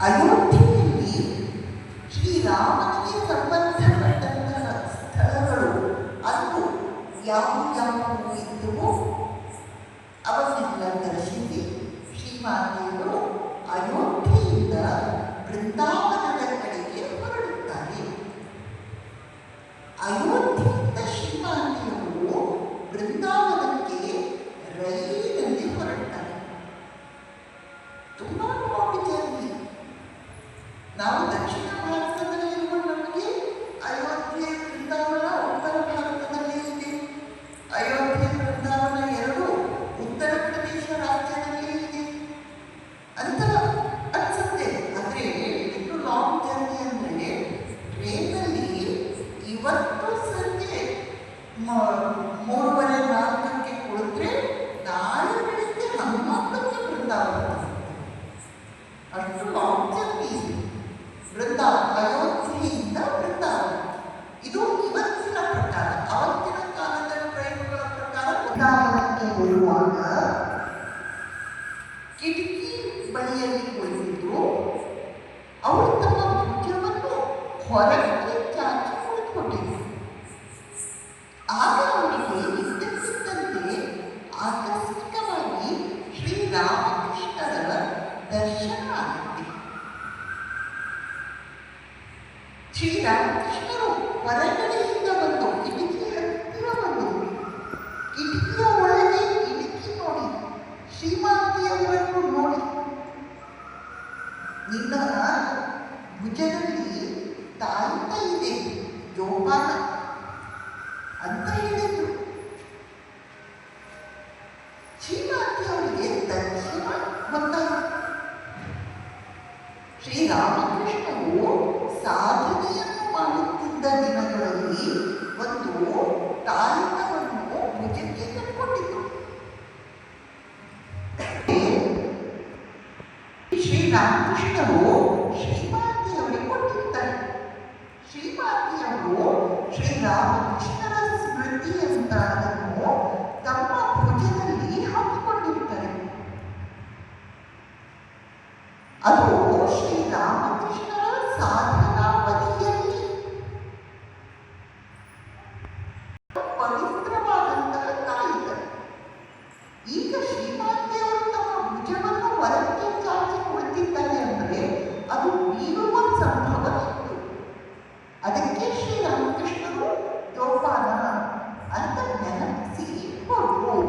ಅಯೋಧ್ಯೆಯಲ್ಲಿ ಶ್ರೀರಾಮನಿಗೆ ಸಂಬಂಧಪಟ್ಟಂತಹ ಸ್ಥಳಗಳು ಅದು ಯಾವುವು ಇದ್ದವೋ ಅವನ್ನೆಲ್ಲ ದರ್ಶಿಸಿ ಶ್ರೀಮಾತೆಯವರು ಅಯೋಧ್ಯೆಯಿಂದ ಬೃಂದಾವನದ ಕಡೆಗೆ ಹೊರಡುತ್ತಾರೆ. ಅಯೋಧ್ಯೆಯಿಂದ ಶ್ರೀಮಾತೆಯವರು ಬೃಂದಾವನಕ್ಕೆ ರೈಲಿನಲ್ಲಿ ಹೊರಡ್ತಾರೆ. ತುಂಬಾ ಲಾಂಗ್ ಜರ್ನಿ. ನಾವು ದಕ್ಷಿಣ ಭಾರತದಲ್ಲಿರುವ ನಮಗೆ ಅಯೋಧ್ಯೆ ಬೃಂದಾವನ ಉತ್ತರ ಭಾರತದಲ್ಲಿ ಇದೆ. ಅಯೋಧ್ಯೆ ಬೃಂದಾವನ ಎರಡು ಉತ್ತರ ಪ್ರದೇಶ ರಾಜ್ಯದಲ್ಲಿ ಇದೆ ಅಂತ ಅನ್ಸುತ್ತೆ. ಆದರೆ ಇಷ್ಟು ಲಾಂಗ್ ಜರ್ನಿ ಅಂದರೆ ಟ್ರೈನಲ್ಲಿ ಇವತ್ತು ಸಂಜೆ 3:30-4 ಕುಳಿತರೆ ನಾಳೆ ಬೆಳಿಗ್ಗೆ 11 ಬೃಂದಾವನ. ಅಷ್ಟು ಲಾಂಗ್ ಜರ್ನಿ ಅಯೋಧ್ಯೆಯಿಂದ ಬೃಂದಾವನ. ಇದು ಇವತ್ತಿನ ಪ್ರಕಾರ. ಅವತ್ತಿನ ಕಾಲದ ಟ್ರೈನ್ಗಳ ಪ್ರಕಾರ ಬೃಂದಾವನಕ್ಕೆ ಬರುವಾಗ ಕಿಟಕಿ ಬಳಿಯಲ್ಲಿ ಕುಳಿತಿದ್ದು ಅವರು ತಮ್ಮ ಭುಜವನ್ನು ಹೊರಗೆ ಚಾಚಿ ಕುಳಿತುಕೊಂಡಿದ್ದರು. ಆಗ ಅವರಿಗೆ ಇದ್ದಕ್ಕಿದ್ದಂತೆ ಆಕಸ್ಮಿಕವಾಗಿ ಶ್ರೀರಾಮಕೃಷ್ಣರ ದರ್ಶನ ಆಗುತ್ತೆ. ಶ್ರೀರಾಮಕೃಷ್ಣರು ಹೊರಗಡೆಯಿಂದ ಬಂದು ಕಿಟಕಿ ಹತ್ತಿರ ಬಂದು ಕಿಟಕಿಯ ಒಳಗೆ ಇಣುಕಿ ನೋಡಿ ಶ್ರೀಮಾತೆಯವರನ್ನು ನೋಡಿ, ನಿನ್ನ ಭುಜದಲ್ಲಿ ತಾಯಿತ ಇದೆ ಜೋಪಾನ ಅಂತ ಹೇಳಿದ್ರು. ಶ್ರೀಮಾತೆಯವರಿಗೆ ದರ್ಶನ ಬಂದಾಗ ಶ್ರೀರಾಮಕೃಷ್ಣರು ಸಾಧನೆಯನ್ನು ಮಾಡುತ್ತಿದ್ದ ದಿನಗಳಲ್ಲಿ ಒಂದು ತಾಯಿತವನ್ನು ಭುಜಕ್ಕೆ ಕಟ್ಟಿಕೊಂಡಿದ್ರು. ಶ್ರೀರಾಮಕೃಷ್ಣರು ಶ್ರೀಮಾತೆಯವರಿಗೆ ಕೊಟ್ಟಿರ್ತಾರೆ. ಶ್ರೀಮಾತೆಯವರು ಶ್ರೀರಾಮಕೃಷ್ಣರ ಸ್ಮೃತಿ ಅಂತ ಅದನ್ನು ತಮ್ಮ ಭುಜದಲ್ಲಿ ಹಾಕಿಕೊಂಡಿರ್ತಾರೆ. ಅದು ಶ್ರೀರಾಮಕೃಷ್ಣರ ಸಾಧನಾ ಬದಿಯಲ್ಲಿ ಪವಿತ್ರವಾದಂತಹ ತಾಯಿತ. ಈಗ ಶ್ರೀಮಾತೆಯ